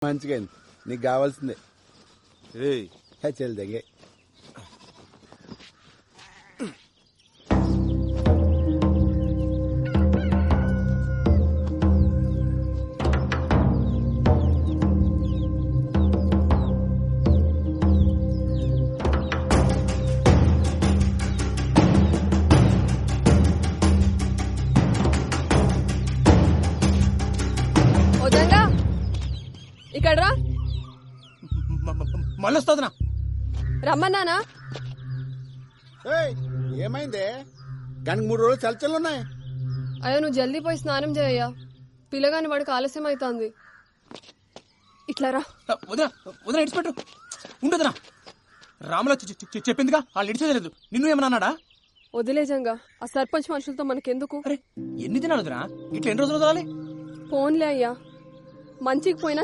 మంచిగా నీకు కావాల్సిందే ఏయ్ చెల్ దగ్గే ఇక్కడ రా. మళ్ళీ వస్తుందినా రమ్మన్నానా? ఏమైందే? కానీ 3 రోజులు చలచలున్నాయి. అయ్యో నువ్వు జల్దీ పోయి స్నానం చేయయ్యా, పిల్లగాని వాడికి ఆలస్యం అవుతుంది. ఇట్లా రా. వదినా వదినా ఇడిచిపెట్టు ఉండదునా. రాముల చెప్పిందిగా వాళ్ళు ఇడిచేయలేదు. నిన్ను ఏమన్నా అన్నాడా? వదిలేజంగా ఆ సర్పంచ్ మనుషులతో మనకెందుకు? అరే ఎన్ని దినాలు వదినా? ఇట్లా ఎన్ని రోజులు వదలాలి? ఫోన్లే అయ్యా, మంచికి పోయినా